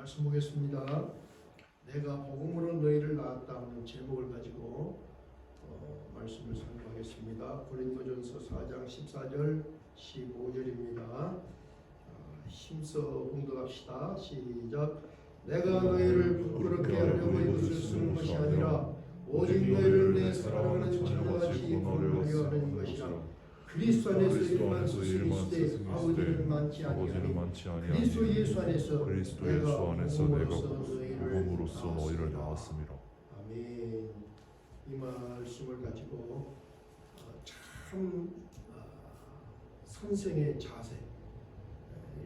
말씀 보겠습니다. 내가 복음으로 너희를 낳았다 하는 제목을 가지고 말씀을 선포하겠습니다. 고린도전서 4장 14절 15절입니다. 힘써 봉독합시다. 시작. 내가 너희를 부끄럽게 하려고 이것을 쓰는 것이 아니라 오직 너희를 내 사랑하는 자녀같이 구원하려 하는 것이라. 그리스도 안에서 일만 스승이시되 아버지는 많지 아니하니 그리스도 예수 안에서 내가 복음으로써 너희를 낳았습니다. 아멘. 이 말씀을 가지고 참 선생의 자세,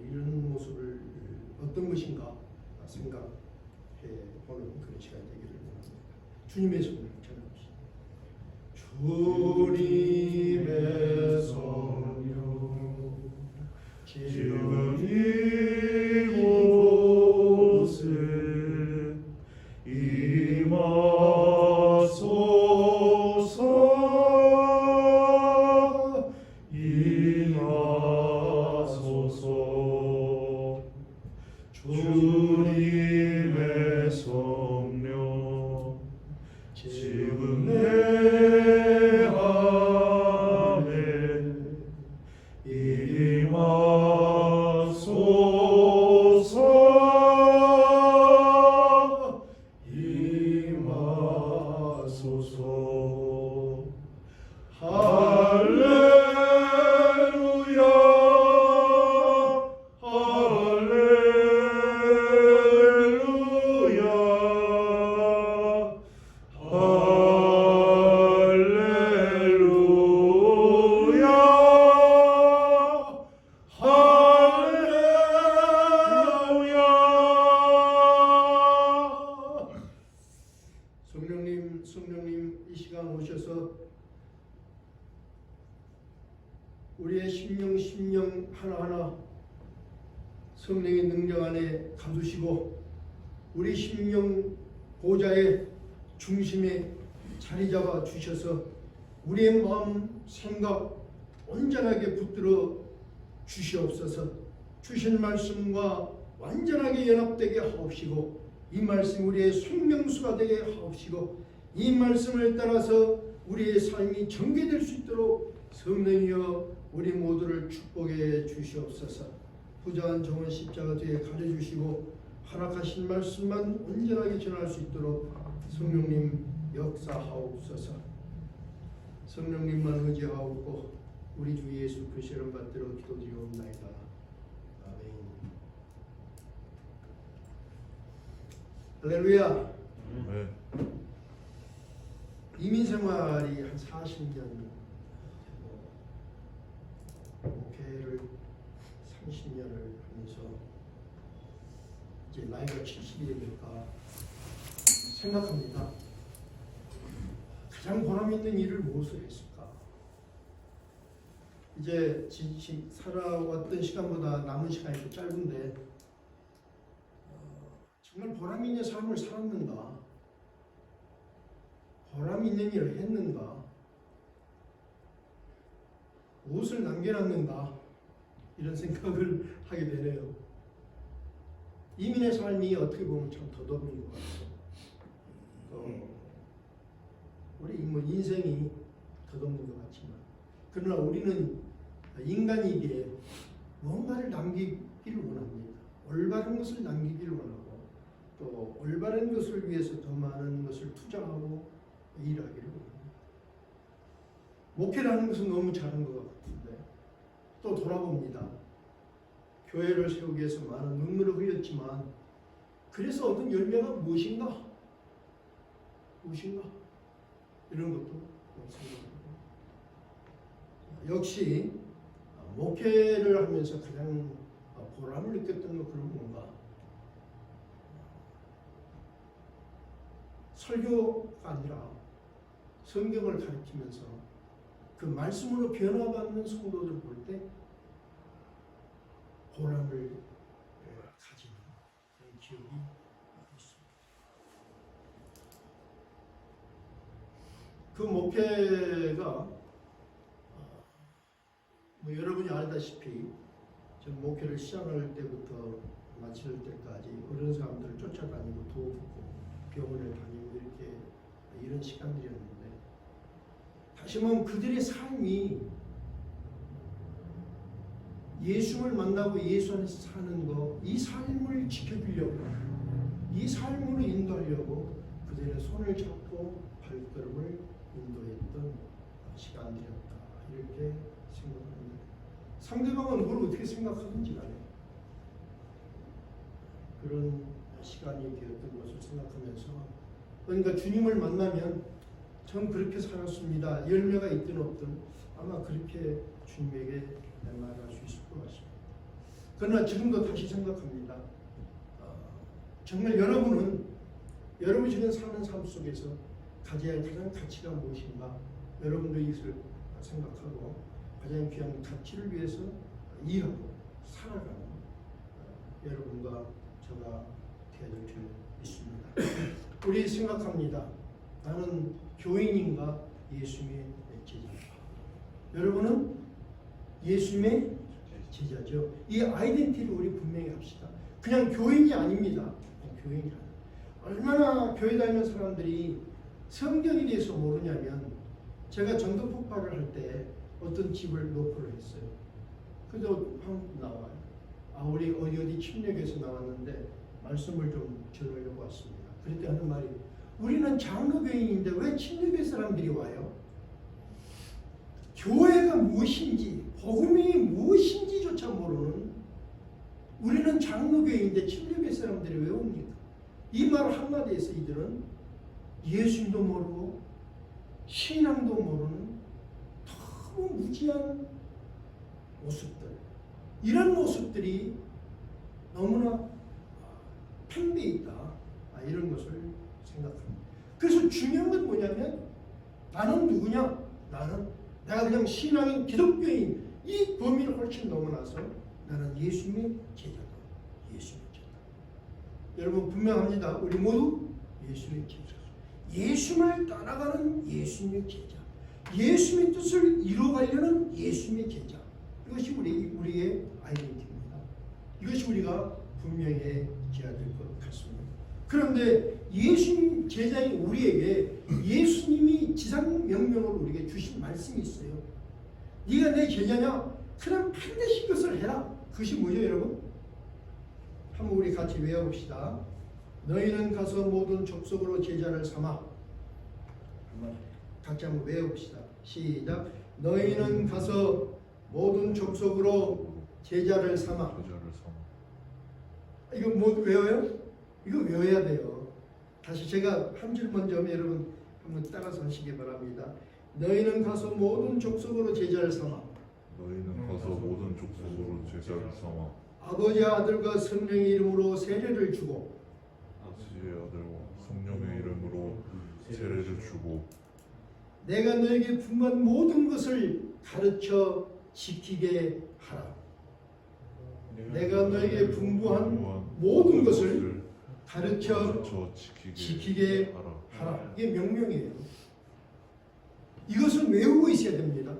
이런 모습을 어떤 것인가 생각해 보는 그런 시간이 되기를 원합니다. 주님의 손을 전합시다. 주님의 성령 지금 이곳에 임하소서. 임하소서. 주님의 성령 지금 내 안에 임하소서. 임하소서. 할렐루야. 할렐루야. 할렐루야. 할렐루야. 성령님 이 시간 오셔서 우리의 심령 하나하나 성령의 능력 안에 가두시고 우리 심령 보좌의 중심에 자리 잡아 주셔서 우리의 마음 생각 온전하게 붙들어 주시옵소서. 주신 말씀과 완전하게 연합되게 하옵시고 이 말씀 우리의 생명수가 되게 하옵시고 이 말씀을 따라서 우리의 삶이 전개될 수 있도록 성령이여 우리 모두를 축복해 주시옵소서. 부자한 종은 십자가 뒤에 가려주시고 허락하신 말씀만 온전하게 전할 수 있도록 성령님 역사하옵소서. 성령님만 의지하옵고 우리 주 예수 그리스도의 이름 받들어 기도드리옵나이다. 아멘. 할렐루야. 네. 이민생활이 한 40년, 목회를 30년을 하면서 이제 나이가 70이 되니까 생각합니다. 가장 보람 있는 일을 무엇을 했을까? 이제 살아왔던 시간보다 남은 시간이 더 짧은데 정말 보람 있는 삶을 살았는가? 보람 있는 일을 했는가? 무엇을 남겨놨는가? 이런 생각을 하게 되네요. 이민의 삶이 어떻게 보면 참 덧없는 것 같아요. 우리 인생이 덧없는 것 같지만 그러나 우리는 인간이기에 뭔가를 남기기를 원합니다. 올바른 것을 남기기를 원하고 또 올바른 것을 위해서 더 많은 것을 투자하고 일하기를 원합니다. 목회라는 것은 너무 잘한 것 같은데 또 돌아봅니다. 교회를 세우기 위해서 많은 눈물을 흘렸지만 그래서 얻은 열매가 무엇인가? 이런 것도 생각합니다. 역시 목회를 하면서 가장 보람을 느꼈던 것은 뭔가? 설교가 아니라 성경을 가르치면서 그 말씀으로 변화받는 성도들을 볼 때 보람을 가지는 그런 기억이 있습니다. 그 목회가 여러분이 알다시피 전 목회를 시작할 때부터 마칠 때까지 어려운 사람 쫓아다니고 돕고 병원을 다니고 이렇게 이런 시간들이었는데 다시 보면 그들의 삶이 예수를 만나고 예수 안에서 사는 거, 이 삶을 지켜주려고, 이 삶으로 인도하려고 그들의 손을 잡고 발걸음을 인도했던 시간들이었다. 이렇게 생각합니다. 상대방은 뭘 어떻게 생각하는지 간에 그런 시간이 되었던 것을 생각하면서, 그러니까 주님을 만나면 전 그렇게 살았습니다. 열매가 있든 없든 아마 그렇게 주님에게 말할 수 있을 것 같습니다. 그러나 지금도 다시 생각합니다. 정말 여러분이 지금 사는 삶 속에서 가져야 할 가장 가치가 무엇인가, 여러분도 이것을 생각하고 가장 귀한 가치를 위해서 일하고 살아가는 여러분과 저가 되어야 될 줄 믿습니다. 우리 생각합니다. 나는 교인인가 예수님의 제자인가? 여러분은 예수님의 제자죠. 이 아이덴티티를 우리 분명히 합시다. 그냥 교인이 아닙니다. 교인이 아니에요. 얼마나 교회 다니는 사람들이 성경에 대해서 모르냐면, 제가 전도 폭발을 할 때 어떤 집을 노크를 했어요. 그래도 한국 나와요. 우리 어디 침략에서 나왔는데 말씀을 좀 전하려고 왔습니다. 그때 하는 말이, 우리는 장로교인인데 왜 침략의 사람들이 와요? 교회가 무엇인지, 복음이 무엇인지조차 모르는, 우리는 장로교인인데 침략의 사람들이 왜 옵니까? 이 말 한마디에서 이들은 예수님도 모르고 신앙도 모르는 너무 무지한 모습들, 이런 모습들이 너무나 팽배해 있다. 이런 것을 생각합니다. 그래서 중요한 건 뭐냐면, 나는 누구냐? 내가 그냥 신앙인 기독교인, 이 범위를 훨씬 넘어나서 나는 예수님의 제자다. 예수님의 제자. 여러분 분명합니다. 우리 모두 예수님의 제자. 예수님을 따라가는 예수님의 제자. 예수님의 뜻을 이루어가려는 예수님의 제자. 이것이 우리의 아이덴티티입니다. 이것이 우리가 분명히 해야 될 것 같습니다. 그런데 예수님 제자인 우리에게 예수님이 지상명령으로 우리에게 주신 말씀이 있어요. 네가 내 제자냐? 그럼 반드시 그것을 해라. 그것이 뭐죠, 여러분? 한번 우리 같이 외워봅시다. 너희는 가서 모든 족속으로 제자를 삼아. 같이 한번 외워봅시다. 시작. 너희는 가서 모든 족속으로 제자를 삼아. 이거 뭐 외워요? 이거 외워야 돼요. 다시 제가 한 줄 먼저 하면 여러분 한번 따라서 하시기 바랍니다. 너희는 가서 모든 족속으로 제자를 삼아. 너희는 가서 모든 족속으로 제자를 삼아. 아버지, 아들과 성령의 이름으로 세례를 주고. 아버지의 아들과 성령의 이름으로 세례를 주고. 내가 너에게 분부한 모든 것을 가르쳐 지키게 하라. 내가 너에게 분부한 모든 것을 가르쳐 지키게 하라. 이게 명령이에요. 이것을 외우고 있어야 됩니다.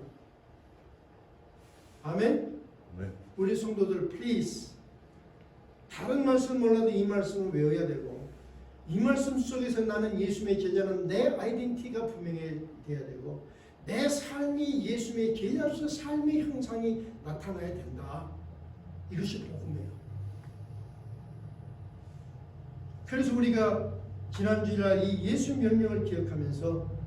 아멘? 네. 우리 성도들 please, 다른 말씀 몰라도 이 말씀을 외워야 되고, 이 말씀 속에서 나는 예수님의 제자는 내 아이덴티티가 분명히 돼야 되고, 내 삶이 예수님의 제자로서 삶의 형상이 나타나야 된다. 이것이 복음이에요. 그래서 우리가 지난주일날 이 예수 명령을 기억하면서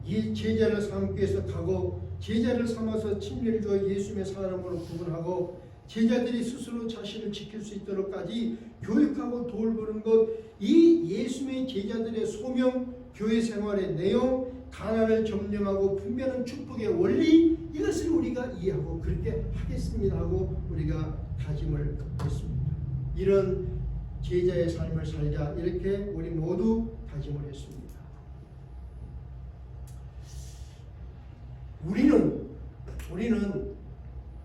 이 제자를 삼기 위해서 가고, 제자를 삼아서 침례를 주어 예수님의 사람으로 구분하고, 제자들이 스스로 자신을 지킬 수 있도록까지 교육하고 돌보는 것, 이 예수님의 제자들의 소명, 교회 생활의 내용, 가난을 점령하고 분별하는 축복의 원리, 이것을 우리가 이해하고 그렇게 하겠습니다 하고 우리가 다짐을 했습니다. 이런 제자의 삶을 살자, 이렇게 우리 모두 다짐을 했습니다. 우리는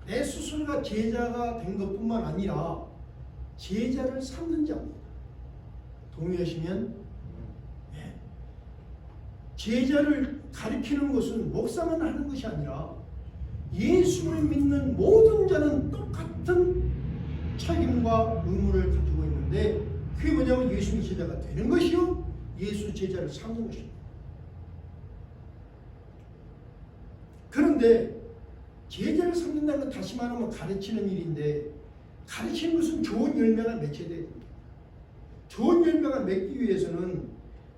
내 스스로가 제자가 된 것뿐만 아니라 제자를 삼는 자입니다. 동의하시면? 네. 제자를 가리키는 것은 목사만 하는 것이 아니라 예수를 믿는 모든 자는 똑같은 책임과 의무를 가지고 있는데, 그게 뭐냐? 뭐냐면 예수님 제자가 되는 것이요, 예수 제자를 삼는 것입니다. 그런데 제자를 삼는다는 건 다시 말하면 가르치는 일인데, 가르치는 것은 좋은 열매가 맺혀야 됩니다. 좋은 열매가 맺기 위해서는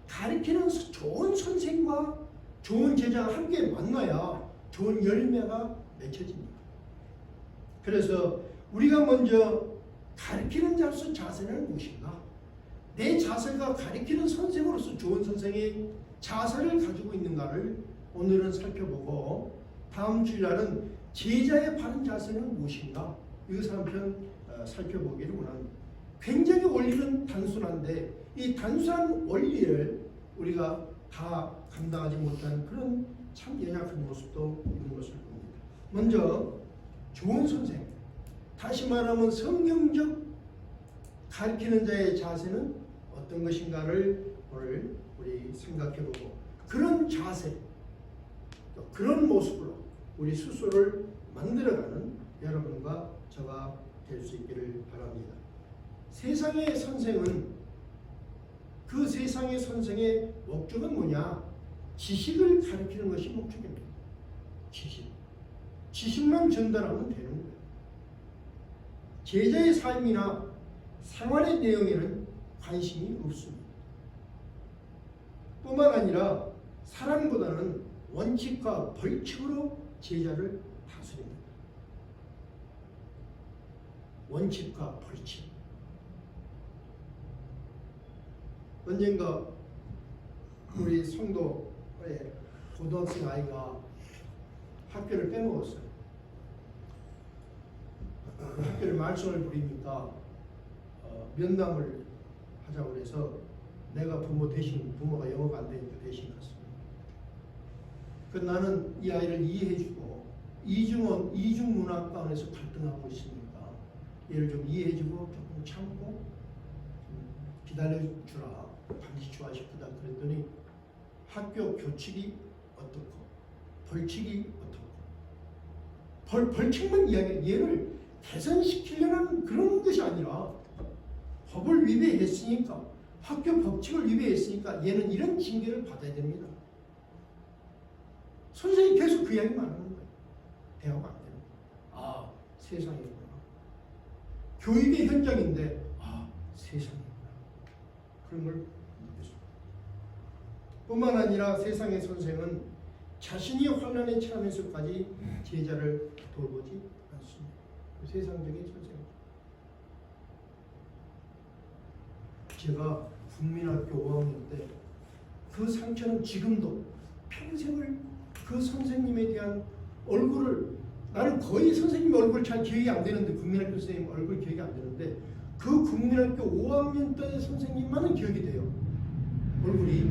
가르치는 좋은 선생과 좋은 제자가 함께 만나야 좋은 열매가 맺혀집니다. 그래서 우리가 먼저 가르치는 자로서 자세는 무엇인가? 내 자세가 가르치는 선생으로서 좋은 선생의 자세를 가지고 있는가를 오늘은 살펴보고, 다음 주일날은 제자의 바른 자세는 무엇인가? 이것을 한편 살펴보기를 원합니다. 굉장히 원리는 단순한데 이 단순한 원리를 우리가 다 감당하지 못하는 그런 참 연약한 모습도 있는 것을 봅니다. 먼저 좋은 선생, 다시 말하면 성경적 가르치는 자의 자세는 어떤 것인가를 오늘 우리 생각해보고, 그런 자세, 그런 모습으로 우리 스스로를 만들어가는 여러분과 저가 될 수 있기를 바랍니다. 세상의 선생은, 그 세상의 선생의 목적은 뭐냐? 지식을 가르치는 것이 목적입니다. 지식만 전달하면 되는 거예요. 제자의 삶이나 생활의 내용에는 관심이 없습니다. 뿐만 아니라 사랑보다는 원칙과 벌칙으로 제자를 다스립니다. 원칙과 벌칙. 언젠가 우리 성도의 고등학생 아이가 학교를 빼먹었어요. 학교를 말썽을 부리니까 면담을 하자고 해서 내가 부모가 영어가 안 되니까 대신 갔습니다. 그 나는 이 아이를 이해해주고 이중문화권에서 갈등하고 있으니까 얘를 좀 이해해주고 조금 참고 기다려주라, 반드시 좋아하실 거다 그랬더니 학교 교칙이 어떻고 벌칙이 어떻고 벌칙만 이야기해. 얘를 개선시키려는 그런 것이 아니라 법을 위배했으니까, 학교 법칙을 위배했으니까 얘는 이런 징계를 받아야 됩니다. 선생님이 계속 그 이야기만 하는 거예요. 대화가 안 됩니다. 아, 세상이구나. 교육의 현장인데 아, 세상이구나. 그런 걸 느꼈습니다. 뿐만 아니라 세상의 선생은 자신이 환난에 처하면서까지 제자를 돌보지 않습니다. 세상적인 선생. 제가 국민학교 5학년 때 그 상처는 지금도 평생을 그 선생님에 대한 얼굴을, 나는 거의 선생님 얼굴 잘 기억이 안 되는데, 국민학교 선생님 얼굴 기억이 안 되는데 그 국민학교 5학년 때 선생님만은 기억이 돼요. 얼굴이.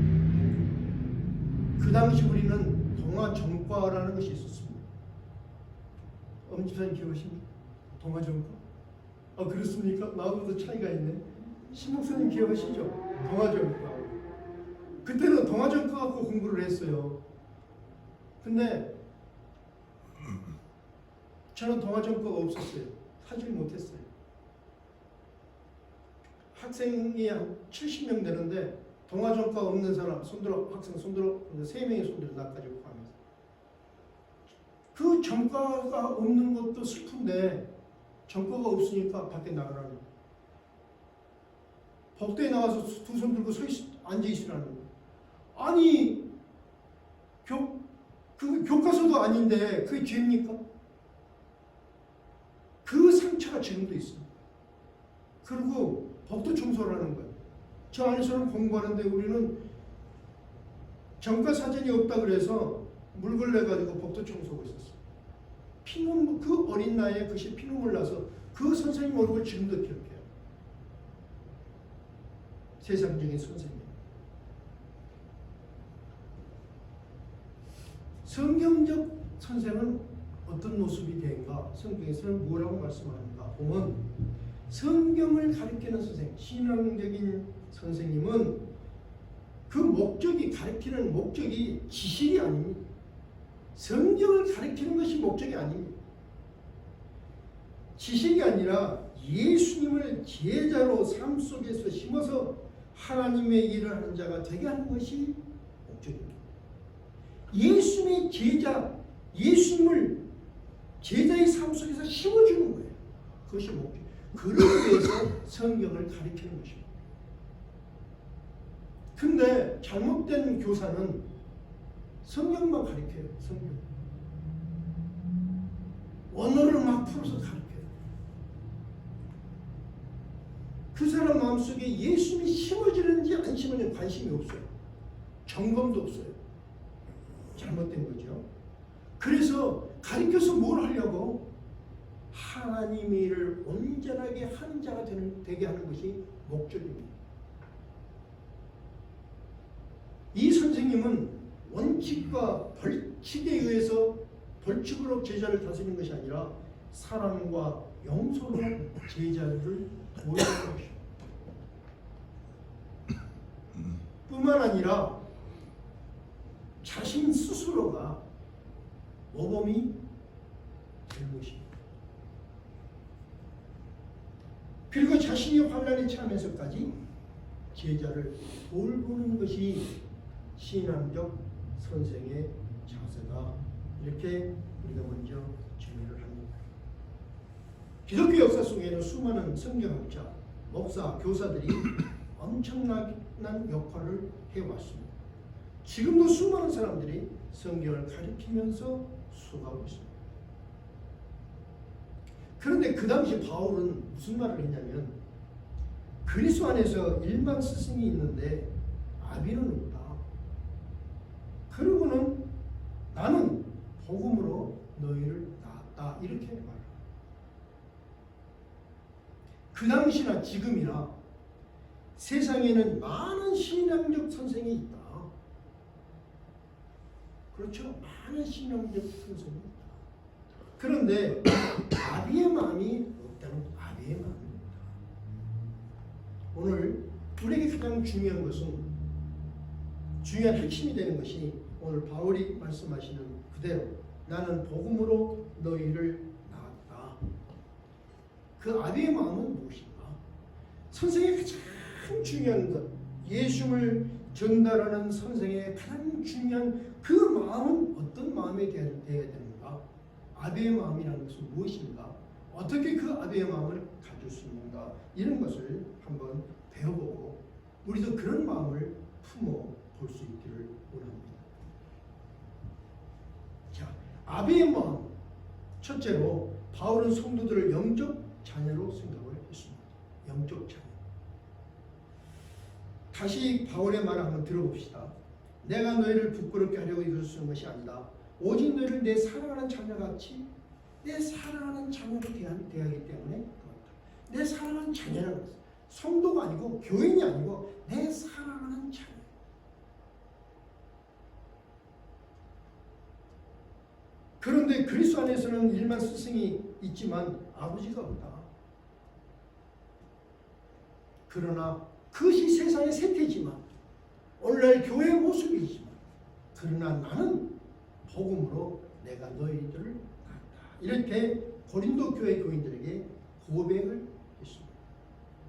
그 당시 우리는 동아전과라는 것이 있었습니다. 엄지사님 기억하십니까? 동아전과? 아, 그렇습니까? 나하고도 차이가 있네. 신목사님 기억하시죠? 동아전과. 그때는 동아전과 갖고 공부를 했어요. 근데 저는 동아전과가 없었어요. 하질 못했어요. 학생이 한 70명 되는데 동아전과 없는 사람 손들어, 학생 손들어, 3명의 손들어, 나까지 포함해서. 그 전과가 없는 것도 슬픈데 전과가 없으니까 밖에 나가라는, 복도에 나가서 두 손 들고 앉아있으라는 거예요. 아니 그 교과서도 아닌데 그게 죄입니까? 그 상처가 지금도 있습니다. 그리고 복도 청소를 하는 거예요. 저 안에서는 공부하는데 우리는 전과 사전이 없다 그래서 물걸 내가지고 복도 청소하고 있었어요. 피눈물, 그 어린 나이에 그것이 피눈물 나서 그 선생님 얼굴 지금도 기억해요. 세상적인 선생님. 성경적 선생은 어떤 모습이 되는가? 성경에서는 뭐라고 말씀하는가? 보면 성경을 가르치는 선생, 신앙적인 선생님은 그 목적이, 가르치는 목적이 지식이 아닙니다. 성경을 가르치는 것이 목적이 아닙니다. 지식이 아니라 예수님을 제자로 삶 속에서 심어서 하나님의 일을 하는 자가 되게 하는 것이 목적입니다. 예수님의 제자, 예수님을 제자의 삶 속에서 심어주는 거예요. 그것이 목적. 그러기 위해서 성경을 가르치는 것입니다. 근데 잘못된 교사는 성경만 가르쳐요. 성경. 원어를 막 풀어서 가르쳐요. 그 사람 마음속에 예수님이 심어지는지 안 심어지는지 관심이 없어요. 점검도 없어요. 잘못된 거죠. 그래서 가르쳐서 뭘 하려고? 하나님의 일을 온전하게 하는 자가 되게 하는 것이 목적입니다. 이 선생님은 원칙과 벌칙에 의해서 벌칙으로 제자를 다스리는 것이 아니라 사랑과 용서로 제자를 도우는 것입니다. 뿐만 아니라 자신 스스로가 모범이 될 것입니다. 그리고 자신이 환난에 처하면서까지 제자를 돌보는 것이 신앙적 선생의 자세다. 이렇게 우리가 먼저 정의를 합니다. 기독교 역사 속에는 수많은 성경학자, 목사, 교사들이 엄청난 역할을 해왔습니다. 지금도 수많은 사람들이 성경을 가르치면서 수고하고 있습니다. 그런데 그 당시 바울은 무슨 말을 했냐면 그리스도 안에서 일반 스승이 있는데 아비는 없다. 그러고는 나는 복음으로 너희를 낳았다. 이렇게 말합니다. 그 당시나 지금이나 세상에는 많은 신앙적 선생이 있다. 그렇죠? 많은 신앙적 선생이 있다. 그런데 아비의 마음이 없다는 아비의 마음입니다. 오늘 우리에게 가장 중요한 것은 중요한 핵심이 되는 것이 오늘 바울이 말씀하시는 그대로 나는 복음으로 너희를 낳았다. 그 아비의 마음은 무엇인가? 선생의 가장 중요한 것, 예수를 전달하는 선생의 가장 중요한 그 마음은 어떤 마음이 되어야 되는가? 아비의 마음이라는 것은 무엇인가? 어떻게 그 아비의 마음을 가질 수 있는가? 이런 것을 한번 배워보고 우리도 그런 마음을 품어 볼 수 있기를 원합니다. 자, 아비의 마음. 첫째로 바울은 성도들을 영적 자녀로 생각을 했습니다. 영적 자녀. 다시 바울의 말을 한번 들어봅시다. 내가 너희를 부끄럽게 하려고 이것을 쓰는 것이 아니다. 오직 너희를 내 사랑하는 자녀같이 내 사랑하는 자녀로 대하기 때문에 그렇다. 내 사랑하는 자녀라는 것은 성도가 아니고 교인이 아니고 내 사랑하는 자녀. 그런데 그리스도 안에서는 일반 스승이 있지만 아버지가 없다. 그러나 그것이 세상의 세태지만 오늘날 교회의 모습이지만 그러나 나는 복음으로 내가 너희들을 낳았다. 이렇게 고린도 교회 교인들에게 고백을 했습니다.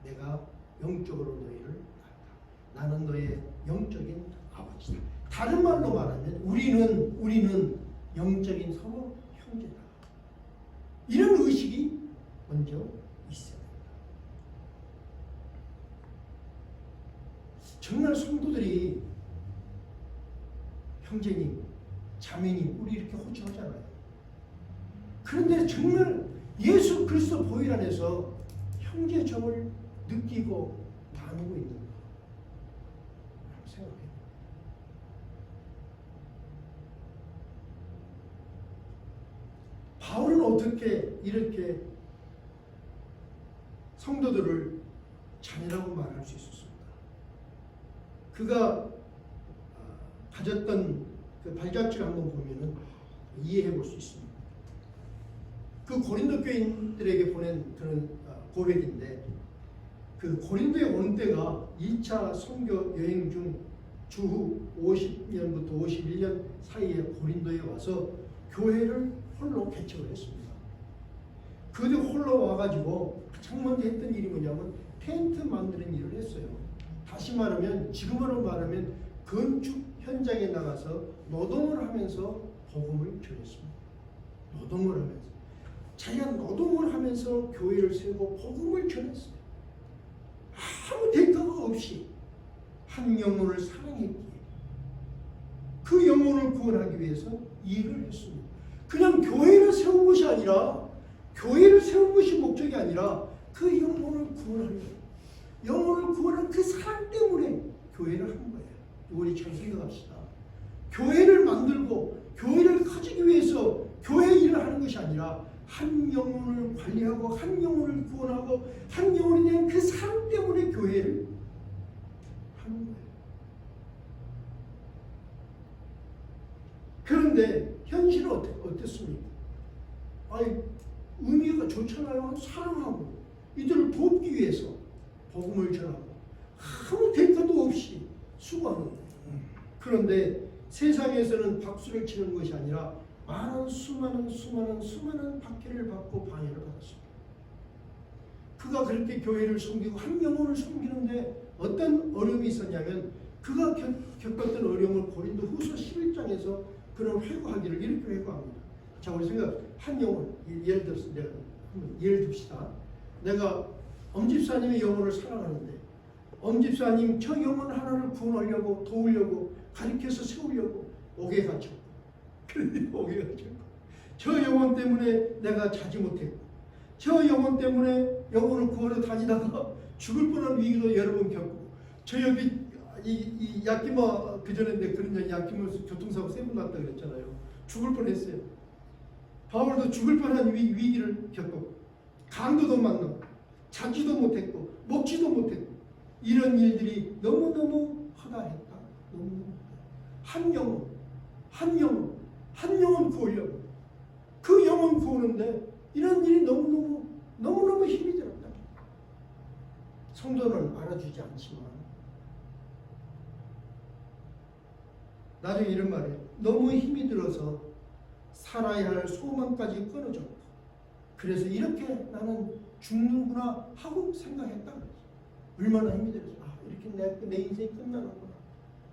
내가 영적으로 너희를 낳았다. 나는 너의 영적인 아버지다. 다른 말로 말하면 우리는 영적인 서로 형제다. 이런 의식이 먼저 있어야 됩니다. 정말 성도들이 형제님, 자매님, 우리 이렇게 호칭하잖아요. 그런데 정말 예수 그리스도 보혈 안에서 형제정을 느끼고 나누고 있는가? 생각해요. 바울은 어떻게 이렇게 성도들을 자녀라고 말할 수 있었습니까? 그가 가졌던 그 발자취를 한번 보면은 이해해 볼 수 있습니다. 그 고린도 교인들에게 보낸 그런 고백인데 그 고린도에 온 때가 2차 선교 여행 중 주후 50년부터 51년 사이에 고린도에 와서 교회를 홀로 개척을 했습니다. 그들 홀로 와가지고 가장 먼저 했던 일이 뭐냐면 텐트 만드는 일을 했어요. 다시 말하면 지금으로 말하면 건축 현장에 나가서 노동을 하면서 복음을 전했습니다. 노동을 하면서 자기가 노동을 하면서 교회를 세우고 복음을 전했어요. 아무 대가가 없이 한 영혼을 사랑했기에 그 영혼을 구원하기 위해서 일을 했습니다. 그냥 교회를 세운 것이 아니라 교회를 세운 것이 목적이 아니라 그 영혼을 구원하는 거예요. 영혼을 구원한 그 사랑 때문에 교회를 한 거예요. 우리 잘 생각합시다. 교회를 만들고 교회를 커지기 위해서 교회 일을 하는 것이 아니라 한 영혼을 관리하고 한 영혼을 구원하고 한 영혼에 대한 그 사랑 때문에 교회를 하는 거예요. 그런데 현실은 어땠습니까? 아니 의미가 좋잖아요. 사랑하고 이들을 돕기 위해서 복음을 전하고 아무 대가도 없이 수고하는 거예요. 그런데 세상에서는 박수를 치는 것이 아니라 많은 수많은 박해를 받고 방해를 받았습니다. 그가 그렇게 교회를 섬기고 한 영혼을 섬기는데 어떤 어려움이 있었냐면 그가 겪었던 어려움을 고린도 후서 11장에서 그런 회고하기를 이렇게 회고합니다. 자, 우리 생각 한 영혼 예를 들어서 내가 예를 듭시다. 내가 엄집사님의 영혼을 사랑하는데 엄집사님 저 영혼 하나를 구원하려고 도우려고 가르쳐서 세우려고 옥에 갇혔고 옥에 갇혔고 저 영혼 때문에 내가 자지 못했고 저 영혼 때문에 영혼을 구하러 다니다가 죽을 뻔한 위기도 여러 번 겪고 저 여기 이 야키마 그전에 내 그런 얘기 야키마 교통사고 3번 났다 그랬잖아요. 죽을 뻔했어요. 바울도 죽을 뻔한 위기를 겪고 강도도 만나고 자지도 못했고 먹지도 못했고 이런 일들이 너무너무 허다했다. 한 영혼 구하려고 그 영혼 구하는데 이런 일이 너무너무 힘이 들었다. 성도는 알아주지 않지만 나중에 이런 말이에요. 너무 힘이 들어서 살아야 할 소망까지 끊어졌고 그래서 이렇게 나는 죽는구나 하고 생각했다. 얼마나 힘이 들어서 이렇게 내 인생이 끝나는구나.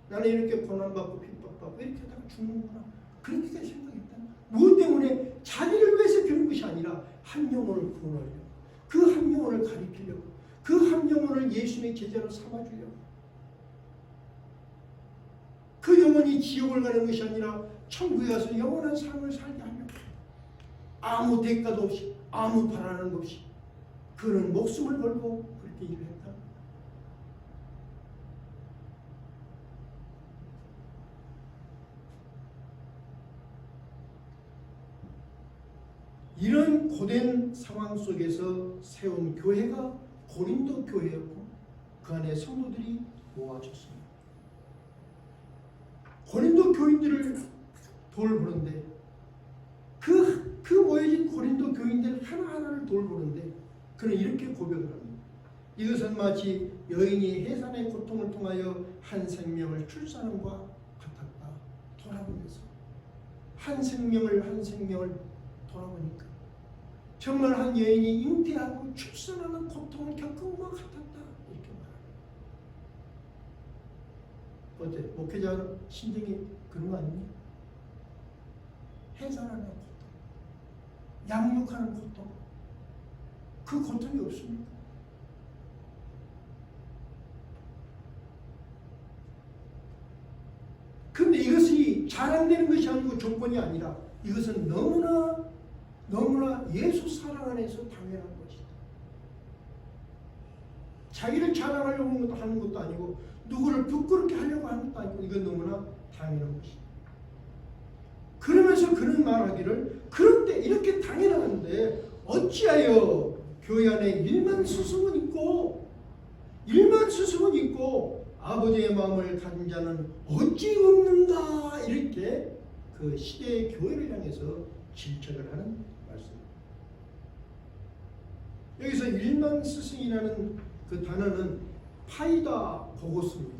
나는 이렇게 고난받고 핍박받고 이렇게 하다가 죽는구나. 그렇게 생각했다. 무엇 때문에 자기를 위해서 겪는 것이 아니라 한 영혼을 구원하려고 그 한 영혼을 가리키려고 그 한 영혼을 예수님의 제자로 삼아주려고 그 영혼이 지옥을 가는 것이 아니라 천국에 가서 영원한 삶을 살게 하려고 아무 대가도 없이 아무 바라는 것 없이 그는 목숨을 걸고 그렇게 일을 했다. 이런 고된 상황 속에서 세운 교회가 고린도 교회였고 그 안에 성도들이 모아졌습니다. 고린도 교인들을 돌보는데 그 모여진 고린도 교인들 하나하나를 돌보는데 그는 이렇게 고백을 합니다. 이것은 마치 여인이 해산의 고통을 통하여 한 생명을 출산함과 같았다. 돌아보면서 한 생명을 돌아보니까 정말 한 여인이 잉태하고 출산하는 고통을 겪은 것 같았다. 이렇게 말합니다. 어때? 목회자 심정이 그런 거 아니니? 해산하는 고통, 양육하는 고통, 그 고통이 없습니까? 근데 이것이 자랑되는 것이 아니고 조건이 아니라 이것은 너무나 예수 사랑 안에서 당연한 것이다. 자기를 자랑하려고 하는 것도 아니고 누구를 부끄럽게 하려고 하는 것도 아니고 이건 너무나 당연한 것이다. 그러면서 그는 말하기를 그런데 이렇게 당연한데 어찌하여 교회 안에 일만 스승은 있고 아버지의 마음을 가진 자는 어찌 없는가 이렇게 그 시대의 교회를 향해서 질책을 하는 말씀입니다. 여기서 일만 스승이라는 그 단어는 파이다 고고스입니다.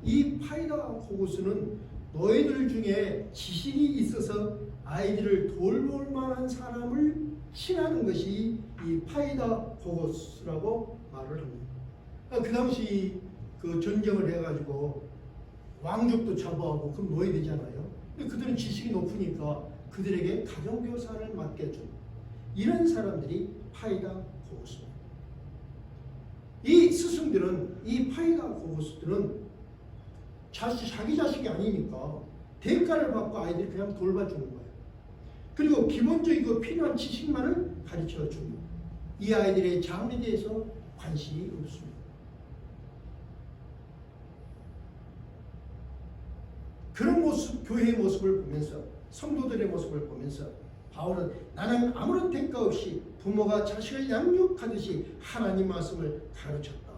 이 파이다 고고스는 너희들 중에 지식이 있어서 아이들을 돌볼 만한 사람을 칭하는 것이 이 파이다고고스라고 말을 합니다. 그 당시 그 전쟁을 해가지고 왕족도 잡아오고 그럼 노예 되잖아요. 근데 그들은 지식이 높으니까 그들에게 가정교사를 맡겨준 이런 사람들이 파이다고고스입니다. 이 스승들은 이 파이다고고스들은 자기 자식이 아니니까 대가를 받고 아이들이 그냥 돌봐주는 거예요. 그리고 기본적이고 필요한 지식만을 가르쳐 줍니다. 이 아이들의 장에 대해서 관심이 없습니다. 그런 모습, 교회의 모습을 보면서 성도들의 모습을 보면서 바울은 나는 아무런 대가 없이 부모가 자식을 양육하듯이 하나님 말씀을 가르쳤다.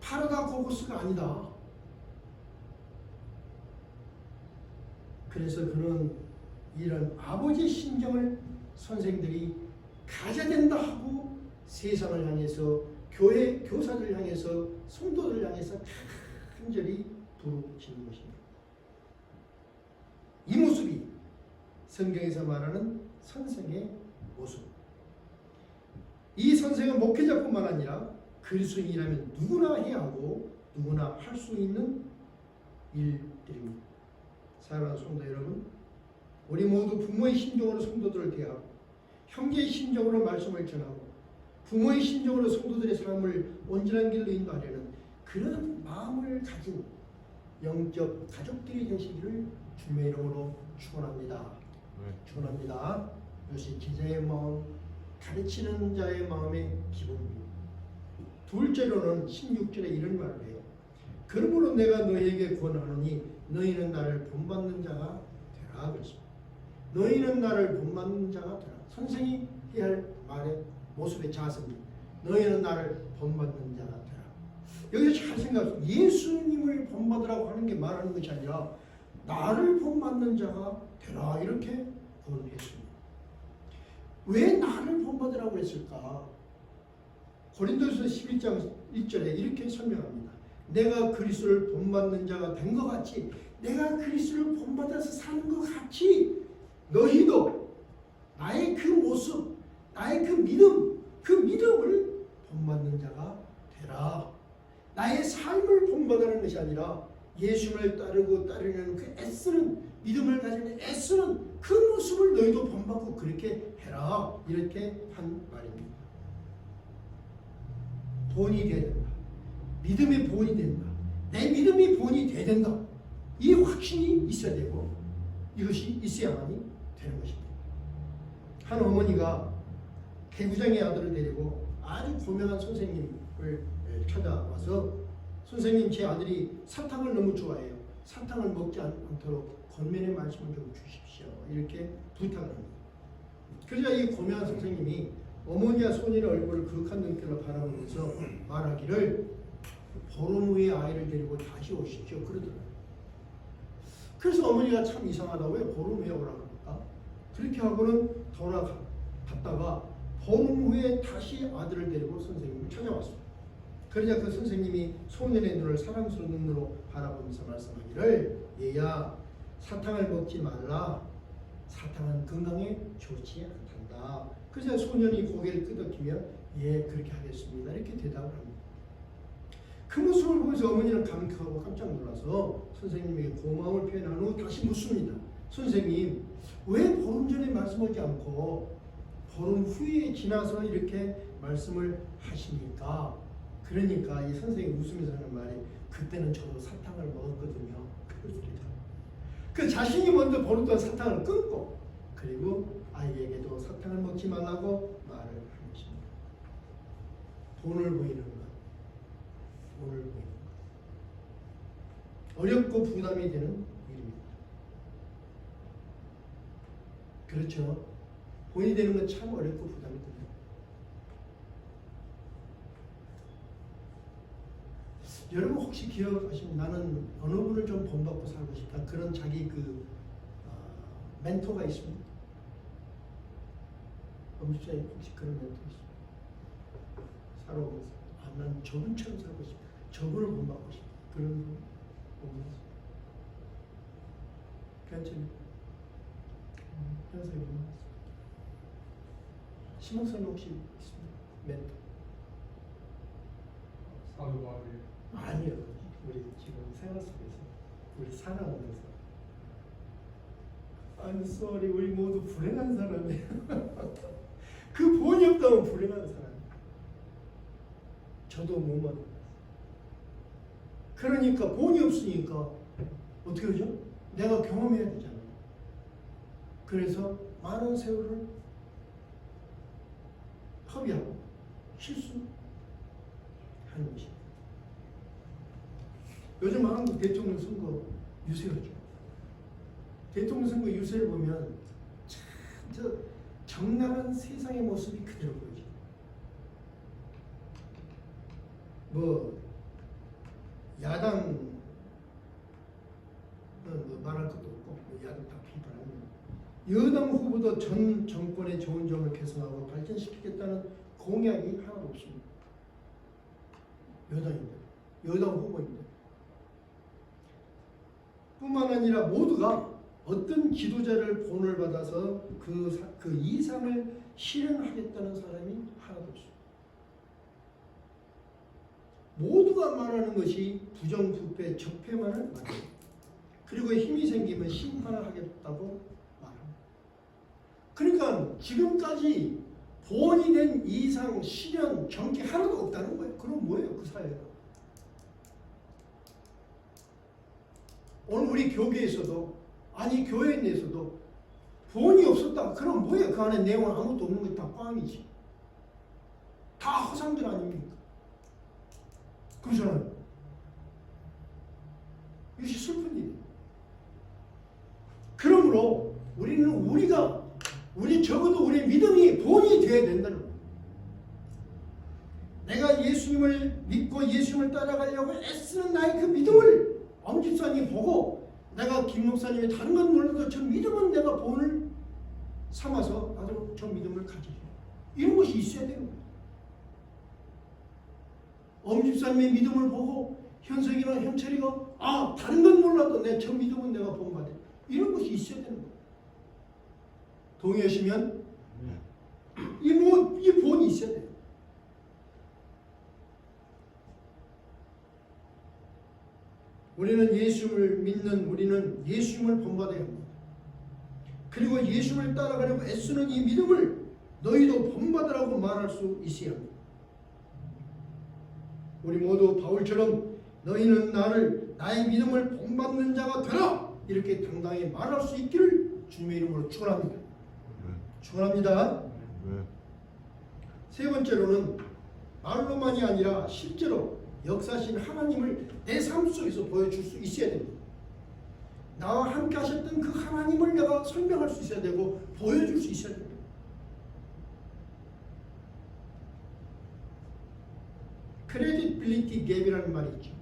파라다고고스가 아니다. 그래서 그는 이런 아버지의 심정을 선생들이 가져야 된다 하고 세상을 향해서 교회 교사들 향해서 성도들 향해서 간절히 부르짖는 것입니다. 이 모습이 성경에서 말하는 선생의 모습. 이 선생은 목회자뿐만 아니라 그리스도인이라면 누구나 해야 하고 누구나 할 수 있는 일들입니다. 사랑하는 성도 여러분, 우리 모두 부모의 심정으로 성도들을 대하고 형제의 심정으로 말씀을 전하고 부모의 심정으로 성도들의 삶을 온전한 길로 인도하려는 그런 마음을 가진 영적 가족들이 되시기를 주님의 이름으로 축원합니다. 축원합니다. 이것이 제자의 마음, 가르치는 자의 마음의 기본입니다. 둘째로는 16절에 이런 말을 해요. 그러므로 내가 너희에게 권하노니 너희는 나를 본받는 자가 되라 그랬습니다. 너희는 나를 본받는 자가 되라. 선생이 해야 할 말의 모습의 자세입니다. 너희는 나를 본받는 자가 되라. 여기서 잘 생각하세요. 예수님을 본받으라고 하는 게 말하는 것이 아니라 나를 본받는 자가 되라 이렇게 권했습니다. 왜 나를 본받으라고 했을까? 고린도서 11장 1절에 이렇게 설명합니다. 내가 그리스도를 본받는 자가 된 것 같이 내가 그리스도를 본받아서 사는 것 같이 너희도 나의 그 모습, 나의 그 믿음을 본받는 자가 되라. 나의 삶을 본받는 것이 아니라 예수를 따르는 그 애쓰는 믿음을 가지는 애쓰는 그 모습을 너희도 본받고 그렇게 해라. 이렇게 한 말입니다. 본이 돼야 된다. 믿음의 본이 된다. 내 믿음이 본이 돼야 된다. 이 확신이 있어야 되고 이것이 있어야만이 되는 것입니다. 한 어머니가 개구장의 아들을 데리고 아주 고명한 선생님을 찾아와서 선생님 제 아들이 사탕을 너무 좋아해요. 사탕을 먹지 않도록 권면의 말씀을 좀 주십시오. 이렇게 부탁을 합니다. 그러자 이 고명한 선생님이 어머니와 소년의 얼굴을 그윽한 눈길로 바라보면서 말하기를 보름 후에 아이를 데리고 다시 오십시오. 그러더라고요. 그래서 어머니가 참 이상하다. 왜 보름 후에 오라고 합니까? 그렇게 하고는 돌아갔다가 보름 후에 다시 아들을 데리고 선생님을 찾아왔습니다. 그러자 그 선생님이 소년의 눈을 사랑스러운 눈으로 바라보면서 말씀하기를 얘야 사탕을 먹지 말라. 사탕은 건강에 좋지 않단다. 그래서 소년이 고개를 끄덕이며 예 그렇게 하겠습니다. 이렇게 대답을 합니다. 그 모습을 보면서 어머니는 감격하고 깜짝 놀라서 선생님에게 고마움을 표현한 후 다시 묻습니다. 선생님 왜 보름 전에 말씀하지 않고 보름 후에 지나서 이렇게 말씀을 하십니까? 그러니까 이 선생님이 웃으면서 하는 말이 그때는 저도 사탕을 먹었거든요. 그 자신이 먼저 보름 동안 사탕을 끊고 그리고 아이에게도 사탕을 먹지 말라고 말을 하는 것입니다. 돈을 보이는 것. 돈을 보이는 것. 어렵고 부담이 되는 일입니다. 그렇죠. 본이 되는 건 참 어렵고 부담이 됩니다. 여러분 혹시 기억하시면 나는 어느 분을 좀 본받고 살고 싶다 그런 자기 멘토가 있습니다. 엄지사님 혹시 그런 멘토 있습니까? 살아오면서 난 저분처럼 살고 싶다. 저분을 본받고 싶다. 그런 분 보면서 괜찮아요. 현석이 뭐 심호선 혹시 있습니까? 멘토? 사도바울이 아니요. 우리 지금 생활 속에서 우리 살아오면서 I'm sorry 우리 모두 불행한 사람이에요. 그 본이 없다면 불행한 사람이에요. 저도 뭐만 그러니까 본이 없으니까 어떻게 하죠? 내가 경험해야 되잖아요. 그래서 많은 세월을 허비하고 실수하는 것입니다. 요즘 한국 대통령 선거 유세였죠. 대통령 선거 유세를 보면 참 저 적나라한 세상의 모습이 그대로 보이죠. 뭐 야당 뭐 말할 것도 없고 뭐 야당 다 비판합니다. 여당 후보도 전 정권의 좋은 점을 개선하고 발전시키겠다는 공약이 하나도 없습니다. 여당인데, 여당 후보인데. 뿐만 아니라 모두가 어떤 지도자를 본을 받아서 그 이상을 실현하겠다는 사람이 하나도 없습니다. 모두가 말하는 것이 부정부패, 적폐만을 말합니다. 그리고 힘이 생기면 심판을 하겠다고 말합니다. 그러니까 지금까지 본이 된 이상 실현, 정기 하나도 없다는 거예요. 그럼 뭐예요? 그 사회가. 오늘 우리 교계에서도 아니 교회 내에서도 본이 없었다. 그럼 뭐예요? 그 안에 내용은 아무것도 없는 게 다 꽝이지. 다 허상들 아닙니까? 그렇잖아요. 이것이 슬픈 일이에요. 그러므로 우리 적어도 우리 믿음이 본이 되어야 된다는 거예요. 내가 예수님을 믿고 예수님을 따라가려고 애쓰는 나의 그 믿음을 엄 집사님이 보고 내가 김 목사님이 다른 건 몰라도 저 믿음은 내가 본을 삼아서 나도 저 믿음을 가지죠. 이런 것이 있어야 되는 거예요. 엄 집사님의 믿음을 보고 현석이나 현철이가 다른 건 몰라도 내 저 믿음은 내가 본받아. 이런 것이 있어야 되는 거예요. 동의하시면 이 본이 있어야 돼요. 우리는 예수님을 믿는 우리는 예수님을 본받아야 합니다. 그리고 예수님을 따라가려고 애쓰는 이 믿음을 너희도 본받으라고 말할 수 있어야 합니다. 우리 모두 바울처럼 너희는 나의 믿음을 본받는 자가 되라 이렇게 당당히 말할 수 있기를 주님의 이름으로 축원합니다. 축원합니다. 세 번째로는 말로만이 아니라 실제로 역사하신 하나님을 내 삶 속에서 보여줄 수 있어야 됩니다. 나와 함께 하셨던 그 하나님을 내가 설명할 수 있어야 되고 보여줄 수 있어야 됩니다. 크레디빌리티 갭이라는 말이 있죠.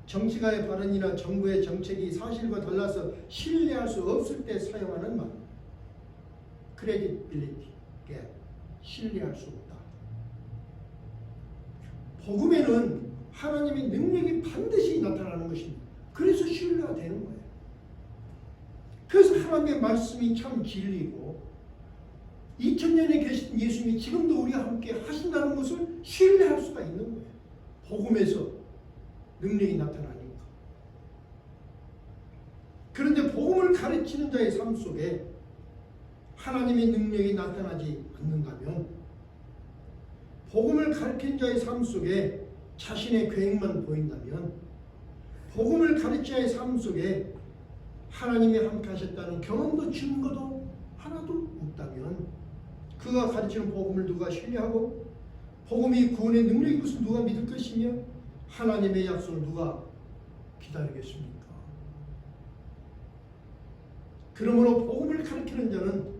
정치가의 발언이나 정부의 정책이 사실과 달라서 신뢰할 수 없을 때 사용하는 말. 크레디빌리티 갭. 신뢰할 수 없다. 복음에는 하나님의 능력이 반드시 나타나는 것입니다. 그래서 신뢰가 되는 거예요. 그래서 하나님의 말씀이 참 진리고 2000년에 계신 예수님이 지금도 우리와 함께 하신다는 것을 신뢰할 수가 있는 거예요. 복음에서 능력이 나타나니까. 그런데 복음을 가르치는 자의 삶 속에 하나님의 능력이 나타나지 않는다면 복음을 가르치는 자의 삶 속에 자신의 계획만 보인다면 복음을 가르치는 자의 삶 속에 하나님이 함께 하셨다는 경험도 증거도 하나도 없다면 그가 가르치는 복음을 누가 신뢰하고 복음이 구원의 능력인 것을 누가 믿을 것이며 하나님의 약속을 누가 기다리겠습니까? 그러므로 복음을 가르치는 자는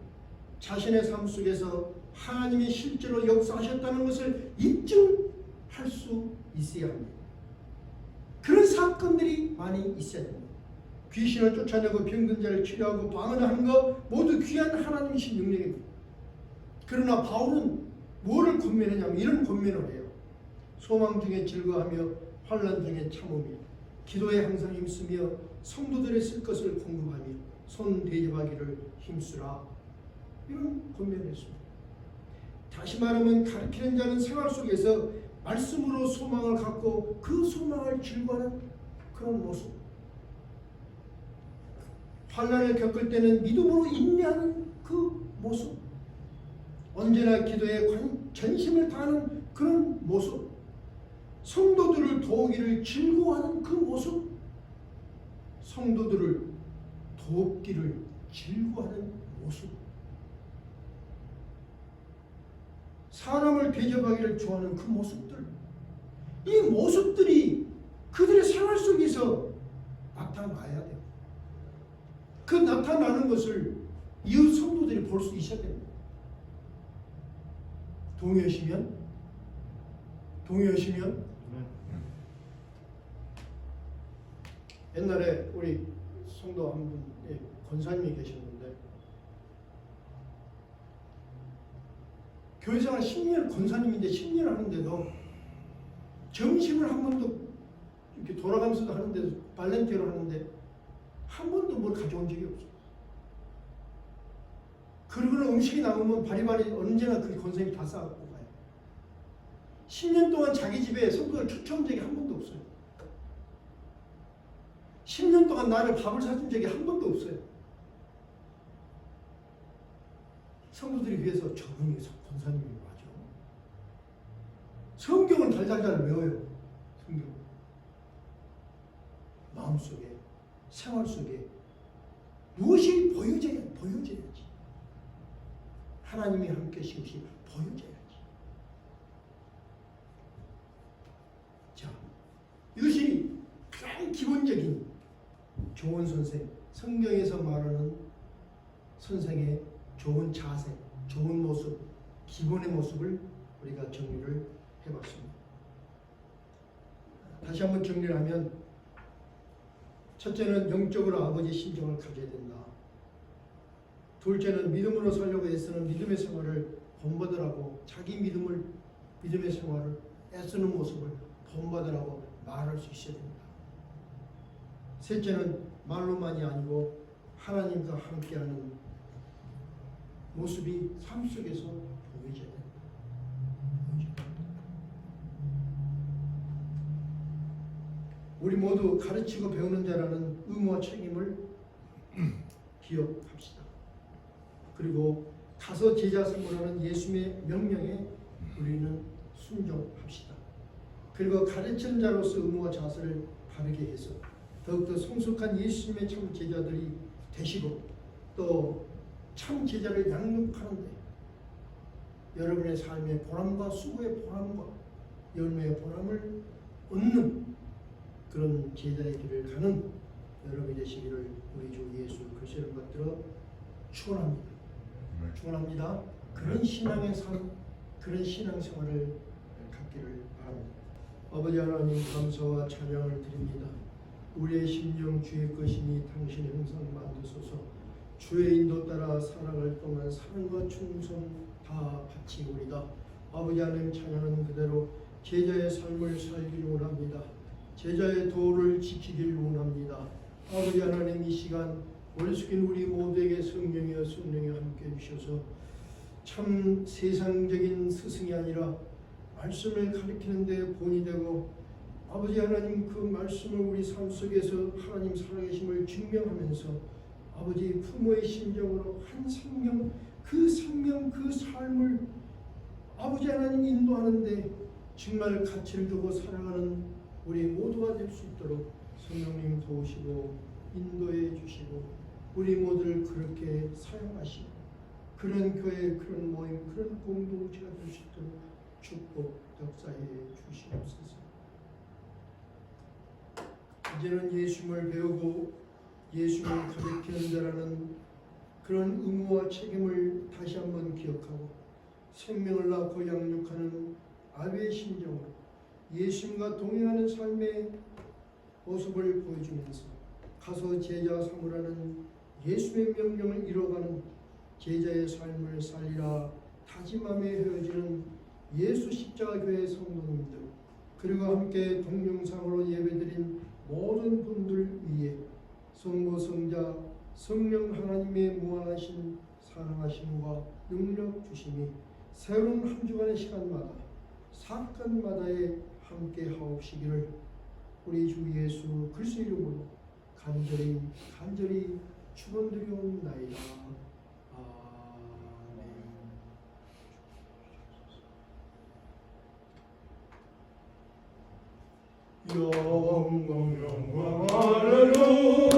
자신의 삶 속에서 하나님이 실제로 역사하셨다는 것을 입증할 수 있어야 합니다. 그런 사건들이 많이 있어야 됩니다. 귀신을 쫓아내고 병든 자를 치료하고 방언을 하는 것 모두 귀한 하나님이신 능력입니다. 그러나 바울은 뭐를 권면하냐면 이런 권면을 해요. 소망 중에 즐거워하며 환난 중에 참으며 기도에 항상 힘쓰며 성도들의 쓸 것을 공급하며 손 대접하기를 힘쓰라. 이런 권면을 했습니다. 다시 말하면 가르치는 자는 생활 속에서 말씀으로 소망을 갖고 그 소망을 즐거워하는 그런 모습, 환난을 겪을 때는 믿음으로 인내하는 그 모습, 언제나 기도에 전심을 다하는 그런 모습, 성도들을 도우기를 즐거워하는 그 모습, 성도들을 돕기를 즐거워하는 모습, 사람을 대접하기를 좋아하는 그 모습들, 이 모습들이 그들의 생활 속에서 나타나야 돼요. 그 나타나는 것을 이웃 성도들이 볼 수 있어야 됩니다. 동의하시면 옛날에 우리 성도 한 분, 권사님이 계셨는데 교회생활 10년, 권사님인데 10년 하는데도 점심을 한 번도 이렇게 돌아가면서도 하는데 발렌티어로 하는데 한 번도 뭘 가져온 적이 없어요. 그러고는 음식이 남으면 바리바리 언제나 그 권사님이 다 싸갖고 가요. 10년 동안 자기 집에 성도를 초청한 적이 한 번도 없어요. 10년 동안 나를 밥을 사준 적이 한 번도 없어요. 성도들이 위해서 저분이 권사님이 맞아. 성경은 달달달 외워요. 성경. 마음속에, 생활 속에 무엇이 보여져야지. 하나님이 함께 하신 것이 보여져야지. 자, 이것이 가장 기본적인 좋은 선생, 성경에서 말하는 선생의 좋은 자세, 좋은 모습, 기본의 모습을 우리가 정리를 해봤습니다. 다시 한번 정리를 하면, 첫째는 영적으로 아버지 심정을 가져야 된다. 둘째는 믿음으로 살려고 애쓰는 믿음의 생활을 본받으라고, 자기 믿음의 생활을 애쓰는 모습을 본받으라고 말할 수 있어야 됩니다. 셋째는 말로만이 아니고 하나님과 함께하는 모습이 삶 속에서 보여져야 됩니다. 우리 모두 가르치고 배우는 자라는 의무와 책임을 기억합시다. 그리고 가서 제자 삼으라는 예수님의 명령에 우리는 순종합시다. 그리고 가르치는 자로서 의무와 자세를 바르게 해서 더욱더 성숙한 예수님의 참 제자들이 되시고 또 참 제자를 양육하는데 여러분의 삶의 보람과 수고의 보람과 열매의 보람을 얻는 그런 제자의 길을 가는 여러분이 되시기를 우리 주 예수 그리스도를 받들어 축원합니다. 축원합니다. 그런 신앙의 삶, 그런 신앙생활을 갖기를 바랍니다. 아버지 하나님 감사와 찬양을 드립니다. 우리의 심령 주의 것이니 당신의 형상 만드소서. 주의 인도 따라 살아갈 동안 사랑과 충성 다 바치오리다. 아버지 하나님 찬양하는 그대로 제자의 삶을 살기를 원합니다. 제자의 도를 지키기를 원합니다. 아버지 하나님 이 시간 머리 숙인 우리 모두에게 성령이여 함께 해주셔서 참 세상적인 스승이 아니라 말씀을 가르치는 데 본이 되고 아버지 하나님 그 말씀을 우리 삶 속에서 하나님 살아계심을 증명하면서 아버지 부모의 심정으로 한 생명 그 삶을 아버지 하나님 인도하는데 정말 가치를 두고 살아가는 우리 모두가 될 수 있도록 성령님 도우시고 인도해 주시고 우리 모두를 그렇게 사용하시고 그런 교회, 그런 모임, 그런 공동체가 될 수 있도록 축복 역사해 주시옵소서. 이제는 예수님을 배우고 예수님을 가르치는 자라는 그런 의무와 책임을 다시 한번 기억하고 생명을 낳고 양육하는 아비의 심정으로 예수님과 동행하는 삶의 모습을 보여주면서 가서 제자 삼으라는 예수의 명령을 이뤄가는 제자의 삶을 살리라 다짐함에 헤어지는 예수 십자가교회 성도님들 그리고 함께 동영상으로 예배드린 모든 분들 위해 성부 성자 성령 하나님의 무한하신 사랑하심과 능력 주심이 새로운 한 주간의 시간마다 사건마다에 함께 하옵시기를 우리 주 예수 그리스도 이름으로 간절히 축원드리옵나이다. 아멘. 영광 할렐루야.